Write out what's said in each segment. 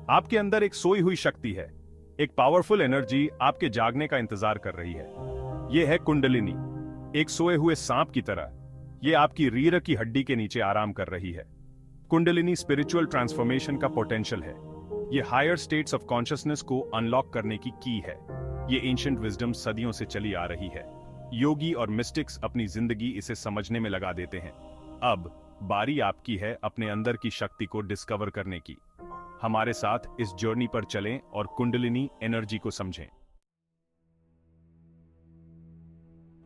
आपके अंदर एक सोई हुई शक्ति है, एक पावरफुल एनर्जी आपके जागने का इंतजार कर रही है। यह है कुंडलिनी, एक सोए हुए सांप की तरह। यह आपकी रीढ़ की हड्डी के नीचे आराम कर रही है। कुंडलिनी स्पिरिचुअल ट्रांसफॉर्मेशन का पोटेंशियल है। यह हायर स्टेट्स ऑफ कॉन्शियसनेस को अनलॉक करने की की है। यह एंशिएंट विजडम सदियों से चली आ रही है। योगी और मिस्टिक्स अपनी जिंदगी इसे समझने में लगा देते हैं। अब बारी आपकी है अपने अंदर की शक्ति को डिस्कवर करने की। हमारे साथ इस जर्नी पर चलें और कुंडलिनी एनर्जी को समझें।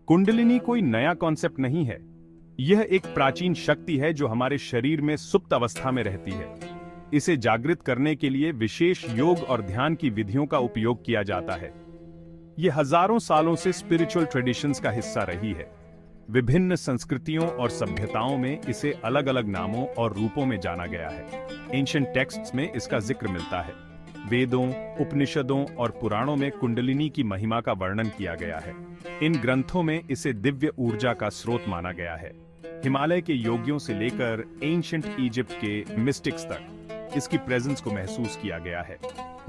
कुंडलिनी कोई नया कॉन्सेप्ट नहीं है। यह एक प्राचीन शक्ति है जो हमारे शरीर में सुप्त अवस्था में रहती है। इसे जागृत करने के लिए विशेष योग और ध्यान की विधियों का उपयोग किया जाता है। यह हजारों सालों से स्पिरिचुअल ट्रेडिशंस का हिस्सा रही है। विभिन्न संस्कृतियों और सभ्यताओं में इसे अलग अलग नामों और रूपों में जाना गया है। एंशिएंट टेक्स्ट्स में इसका जिक्र मिलता है। वेदों, उपनिषदों और पुराणों में कुंडलिनी की महिमा का वर्णन किया गया है। इन ग्रंथों में इसे दिव्य ऊर्जा का स्रोत माना गया है। हिमालय के योगियों से लेकर एंशिएंट इजिप्ट के मिस्टिक्स तक इसकी प्रेजेंस को महसूस किया गया है।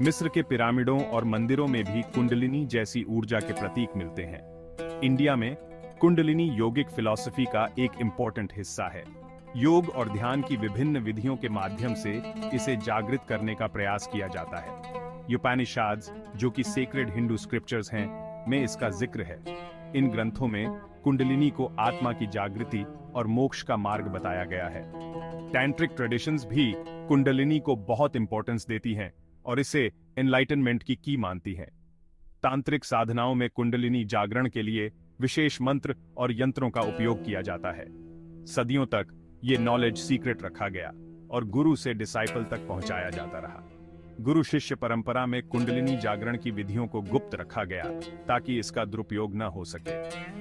मिस्र के पिरामिडों और मंदिरों में भी कुंडलिनी जैसी ऊर्जा के प्रतीक मिलते हैं। इंडिया में कुंडलिनी योगिक फिलॉसफी का एक इंपॉर्टेंट हिस्सा है। योग और ध्यान की विभिन्न विधियों के माध्यम से इसे जागृत करने का प्रयास किया जाता है। उपनिषद, जो कि सेक्रेड हिंदू स्क्रिप्चर्स हैं, में इसका जिक्र है। इन ग्रंथों में कुंडलिनी को आत्मा की जागृति और मोक्ष का मार्ग बताया गया है। टैंट्रिक ट्रेडिशंस भी कुंडलिनी को बहुत इंपॉर्टेंस देती हैं और इसे एनलाइटनमेंट की की मानती हैं। तांत्रिक साधनाओं में कुंडलिनी जागरण के लिए विशेष मंत्र और यंत्रों का उपयोग किया जाता है। सदियों तक ये नॉलेज सीक्रेट रखा गया और गुरु से डिसाइपल तक पहुंचाया जाता रहा। गुरु शिष्य परंपरा में कुंडलिनी जागरण की विधियों को गुप्त रखा गया ताकि इसका दुरुपयोग न हो सके।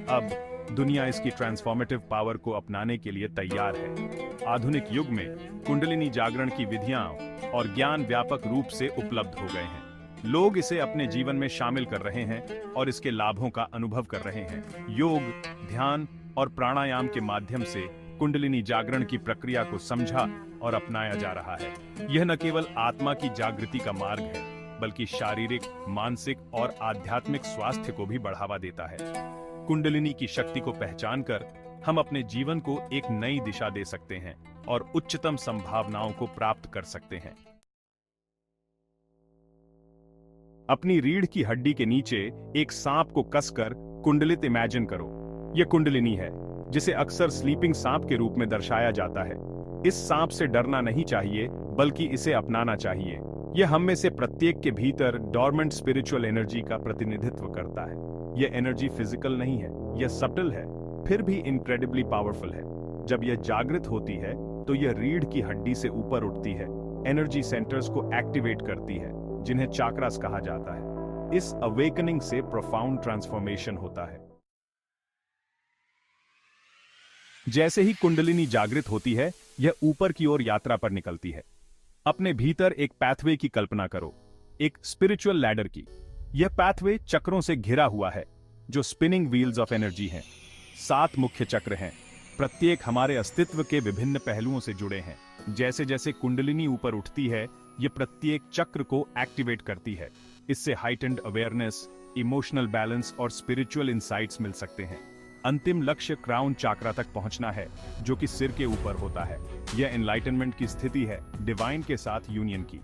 अब दुनिया इसकी ट्रांसफॉर्मेटिव पावर को अपनाने के लिए तैयार है। आधुनिक युग में कुंडलिनी जागरण की विधियां और ज्ञान व्यापक रूप से उपलब्ध हो गए हैं। लोग इसे अपने जीवन में शामिल कर रहे हैं और इसके लाभों का अनुभव कर रहे हैं। योग, ध्यान और प्राणायाम के माध्यम से कुंडलिनी जागरण की प्रक्रिया को समझा और अपनाया जा रहा है। यह न केवल आत्मा की जागृति का मार्ग है, बल्कि शारीरिक, मानसिक और आध्यात्मिक स्वास्थ्य को भी बढ़ावा देता है। कुंडलिनी की शक्ति को पहचानकर हम अपने जीवन को एक नई दिशा दे सकते हैं और उच्चतम संभावनाओं को प्राप्त कर सकते हैं। अपनी रीढ़ की हड्डी के नीचे एक सांप को कसकर कुंडलित इमेजिन करो। यह कुंडलिनी है, जिसे अक्सर स्लीपिंग सांप के रूप में दर्शाया जाता है। इस सांप से डरना नहीं चाहिए, बल्कि इसे अपनाना चाहिए। यह हम में से प्रत्येक के भीतर डॉर्मेंट स्पिरिचुअल एनर्जी का प्रतिनिधित्व करता है। यह एनर्जी फिजिकल नहीं है, यह सटल है, फिर भी इनक्रेडिबली पावरफुल है। जब यह जागृत होती है तो यह रीढ़ की हड्डी से ऊपर उठती है, एनर्जी सेंटर्स को एक्टिवेट करती है, जिन्हें चाक्रास कहा जाता है। इस अवेकनिंग से प्रोफाउंड ट्रांसफॉर्मेशन होता है। जैसे ही कुंडलिनी जागृत होती है, यह ऊपर की ओर यात्रा पर निकलती है। अपने भीतर एक पैथवे की कल्पना करो, एक स्पिरिचुअल लैडर की। यह पैथवे चक्रों से घिरा हुआ है, जो स्पिनिंग व्हील्स ऑफ एनर्जी हैं। 7 मुख्य चक्र हैं, प्रत्येक हमारे अस्तित्व के विभिन्न पहलुओं से जुड़े हैं। जैसे जैसे कुंडलिनी ऊपर उठती है, यह प्रत्येक चक्र को एक्टिवेट करती है। इससे हाइटेंड अवेयरनेस, इमोशनल बैलेंस और स्पिरिचुअल इंसाइट्स मिल सकते हैं। अंतिम लक्ष्य क्राउन चाक्रा तक पहुंचना है, जो कि सिर के ऊपर होता है। यह एनलाइटनमेंट की स्थिति है, डिवाइन के साथ यूनियन की।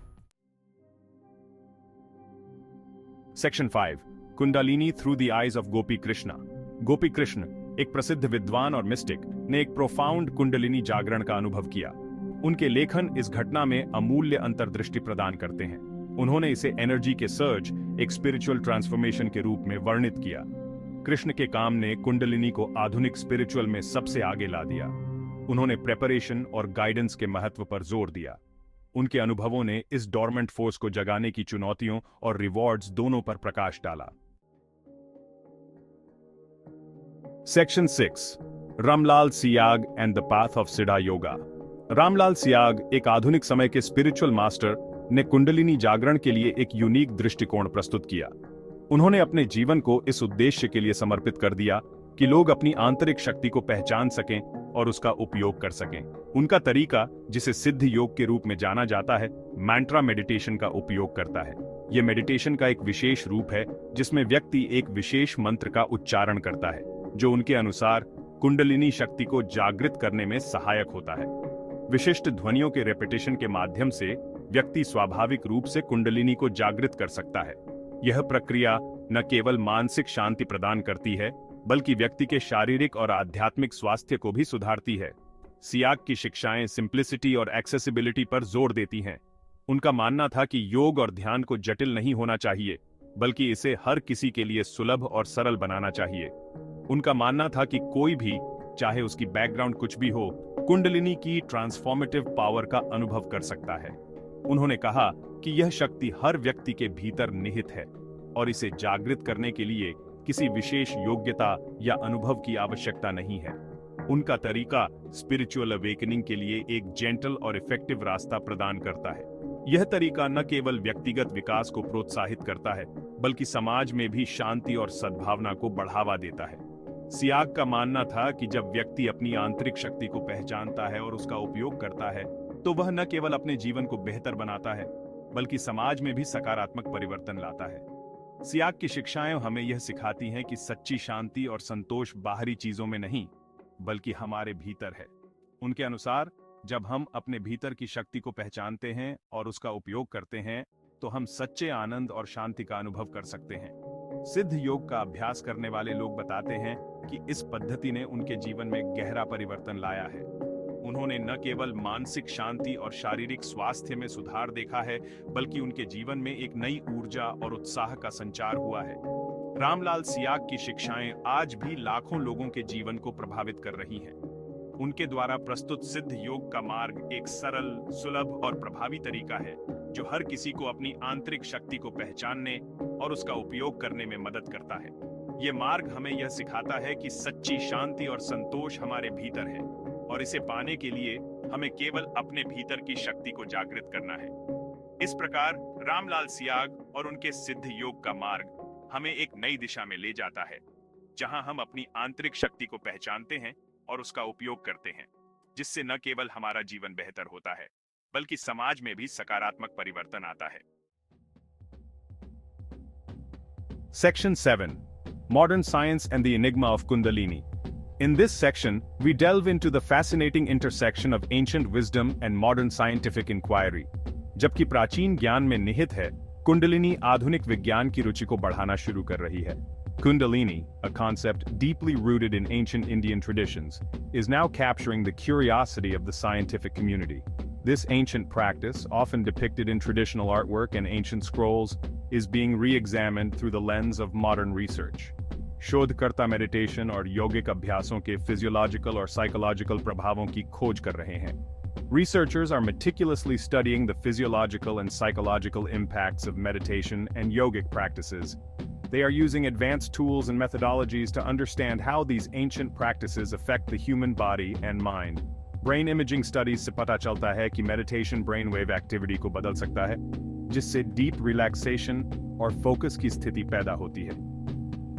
Section 5, Kundalini through the eyes of Gopi Krishna. Gopi Krishna, एक प्रसिद्ध विद्वान और मिस्टिक, ने एक प्रोफाउंड कुंडलिनी जागरण का अनुभव किया। उनके लेखन इस घटना में अमूल्य अंतर्दृष्टि प्रदान करते हैं। उन्होंने इसे एनर्जी के सर्ज, एक स्पिरिचुअल ट्रांसफॉर्मेशन के रूप में वर्णित किया। कृष्ण के काम ने कुंडलिनी को आधुनिक स्पिरिचुअल में सबसे आगे ला दिया। उन्होंने प्रेपरेशन और गाइडेंस के महत्व पर जोर दिया। उनके अनुभवों ने इस डॉर्मेंट फोर्स को जगाने की चुनौतियों और रिवॉर्ड्स दोनों पर प्रकाश डाला। Section 6, Ramlal Siyag and the path of Siddha Yoga. Ramlal Siyag, एक आधुनिक समय के स्पिरिचुअल मास्टर, ने कुंडलिनी जागरण के लिए एक यूनिक दृष्टिकोण प्रस्तुत किया। उन्होंने अपने जीवन को इस उद्देश्य के लिए समर्पित कर दिया कि लोग अपनी आंतरिक शक्ति को पहचान सकें और उसका उपयोग कर सकें। उनका तरीका, जिसे सिद्ध योग के रूप में जाना जाता है, मैंट्रा मेडिटेशन का उपयोग करता है। यह मेडिटेशन का एक विशेष रूप है जिसमें व्यक्ति एक विशेष मंत्र का उच्चारण करता है जो उनके अनुसार कुंडलिनी शक्ति को जागृत करने में सहायक होता है। विशिष्ट ध्वनियों के रेपिटेशन के माध्यम से व्यक्ति स्वाभाविक रूप से कुंडलिनी को जागृत कर सकता है। यह प्रक्रिया न केवल मानसिक शांति प्रदान करती है बल्कि व्यक्ति के शारीरिक और आध्यात्मिक स्वास्थ्य को भी सुधारती है। सियाक की शिक्षाएं सिंप्लिसिटी और एक्सेसिबिलिटी पर जोर देती हैं। उनका मानना था कि योग और ध्यान को जटिल नहीं होना चाहिए बल्कि इसे हर किसी के लिए सुलभ और सरल बनाना चाहिए। उनका मानना था कि कोई भी, चाहे उसकी बैकग्राउंड कुछ भी हो, कुंडलिनी की ट्रांसफॉर्मेटिव पावर का अनुभव कर सकता है। उन्होंने कहा कि यह शक्ति हर व्यक्ति के भीतर निहित है और इसे जागृत करने के लिए किसी विशेष योग्यता या अनुभव की आवश्यकता नहीं है। उनका तरीका स्पिरिचुअल अवेकनिंग के लिए एक जेंटल और इफेक्टिव रास्ता प्रदान करता है। यह तरीका न केवल व्यक्तिगत विकास को प्रोत्साहित करता है बल्कि समाज में भी शांति और सद्भावना को बढ़ावा देता है। सियाक का मानना था कि जब व्यक्ति अपनी आंतरिक शक्ति को पहचानता है और उसका उपयोग करता है तो वह न केवल अपने जीवन को बेहतर बनाता है बल्कि समाज में भी सकारात्मक परिवर्तन लाता है। सियाक की शिक्षाएं हमें यह सिखाती हैं कि सच्ची शांति और संतोष बाहरी चीजों में नहीं बल्कि हमारे भीतर है। उनके अनुसार जब हम अपने भीतर की शक्ति को पहचानते हैं और उसका उपयोग करते हैं तो हम सच्चे आनंद और शांति का अनुभव कर सकते हैं। सिद्ध योग का अभ्यास करने वाले लोग बताते हैं कि इस पद्धति ने उनके जीवन में गहरा परिवर्तन लाया है। उन्होंने न केवल मानसिक शांति और शारीरिक स्वास्थ्य में सुधार देखा है बल्कि उनके जीवन में एक नई ऊर्जा और उत्साह का संचार हुआ है। रामलाल सियाक की शिक्षाएं आज भी लाखों लोगों के जीवन को प्रभावित कर रही हैं। उनके द्वारा प्रस्तुत सिद्ध योग का मार्ग एक सरल, सुलभ और प्रभावी तरीका है जो हर किसी को अपनी आंतरिक शक्ति को पहचानने और उसका उपयोग करने में मदद करता है। ये मार्ग हमें यह सिखाता है कि सच्ची शांति और संतोष हमारे भीतर है और इसे पाने के लिए हमें केवल अपने भीतर की शक्ति को जागृत करना है। इस प्रकार रामलाल सियाग और उनके सिद्ध योग का मार्ग हमें एक नई दिशा में ले जाता है जहां हम अपनी आंतरिक शक्ति को पहचानते हैं और उसका उपयोग करते हैं, जिससे न केवल हमारा जीवन बेहतर होता है बल्कि समाज में भी सकारात्मक परिवर्तन आता है। Section 7. Modern Science and the Enigma of Kundalini. In this section, we delve into the fascinating intersection of ancient wisdom and modern scientific inquiry. जबकि प्राचीन ज्ञान में निहित है, कुंडलिनी आधुनिक विज्ञान की रुचि को बढ़ाना शुरू कर रही है। Kundalini, a concept deeply rooted in ancient Indian traditions, is now capturing the curiosity of the scientific community. This ancient practice, often depicted in traditional artwork and ancient scrolls, is being re-examined through the lens of modern research. शोधकर्ता meditation और योगिक अभ्यासों के physiological और psychological प्रभावों की खोज कर रहे हैं। Researchers are meticulously studying the physiological and psychological impacts of meditation and yogic practices. They are using advanced tools and methodologies to understand how these ancient practices affect the human body and mind. Brain imaging studies से पता चलता है कि meditation brainwave activity को बदल सकता है, जिससे deep relaxation और focus की स्थिति पैदा होती है।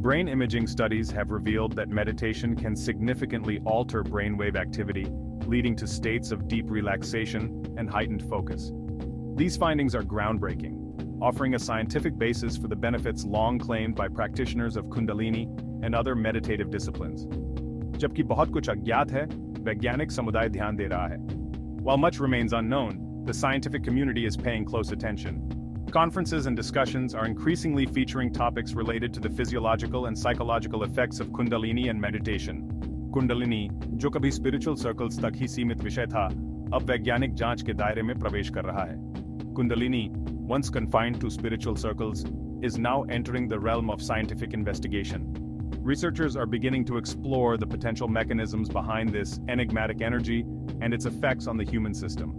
Brain imaging studies have revealed that meditation can significantly alter brainwave activity, leading to states of deep relaxation and heightened focus. These findings are groundbreaking, offering a scientific basis for the benefits long claimed by practitioners of Kundalini and other meditative disciplines. जबकि बहुत कुछ अज्ञात है, वैज्ञानिक समुदाय ध्यान दे रहा है. While much remains unknown, the scientific community is paying close attention. Conferences and discussions are increasingly featuring topics related to the physiological and psychological effects of Kundalini and meditation. Kundalini, जो कभी spiritual circles तक ही सीमित विषय था, अब वैज्ञानिक जांच के दायरे में प्रवेश कर रहा है. Kundalini, once confined to spiritual circles, is now entering the realm of scientific investigation. Researchers are beginning to explore the potential mechanisms behind this enigmatic energy and its effects on the human system.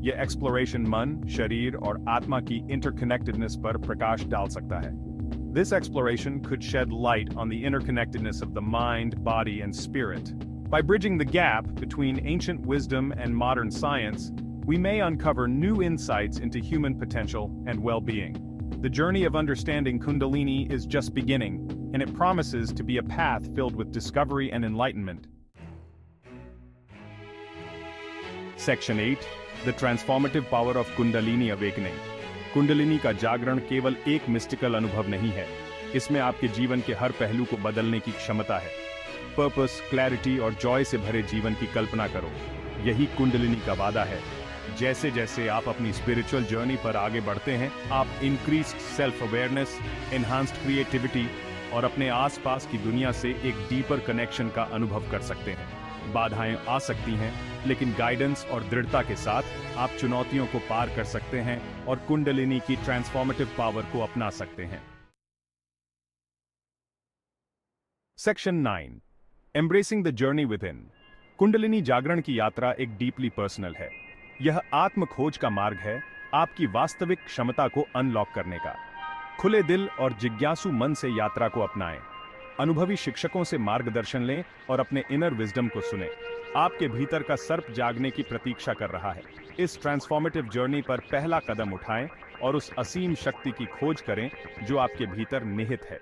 यह exploration मन, शरीर और आत्मा की interconnectedness पर प्रकाश डाल सकता है. This exploration could shed light on the interconnectedness of the mind, body, and spirit. By bridging the gap between ancient wisdom and modern science, we may uncover new insights into human potential and well-being. The journey of understanding Kundalini is just beginning, and it promises to be a path filled with discovery and enlightenment. Section 8. The transformative power of Kundalini awakening. Kundalini का जागरण केवल एक mystical अनुभव नहीं है, इसमें आपके जीवन के हर पहलू को बदलने की क्षमता है। पर्पस, क्लैरिटी और जॉय से भरे जीवन की कल्पना करो, यही कुंडलिनी का वादा है। जैसे जैसे आप अपनी स्पिरिचुअल जर्नी पर आगे बढ़ते हैं, आप increased self awareness, enhanced creativity और अपने आसपास की दुनिया से एक डीपर कनेक्शन का अनुभव कर सकते हैं। बाधाएं आ सकती हैं, लेकिन गाइडेंस और दृढ़ता के साथ आप चुनौतियों को पार कर सकते हैं और कुंडलिनी की ट्रांसफॉर्मेटिव पावर को अपना सकते हैं। Section 9. Embracing the journey within. Kundalini जागरण की यात्रा एक डीपली पर्सनल है। यह आत्म खोज का मार्ग है, आपकी वास्तविक क्षमता को अनलॉक करने का। खुले दिल और जिज्ञासु मन से यात्रा को अपनाएं। अनुभवी शिक्षकों से मार्गदर्शन लें और अपने इनर विजडम को सुनें। आपके भीतर का सर्प जागने की प्रतीक्षा कर रहा है। इस ट्रांसफॉर्मेटिव जर्नी पर पहला कदम उठाएं और उस असीम शक्ति की खोज करें जो आपके भीतर निहित है।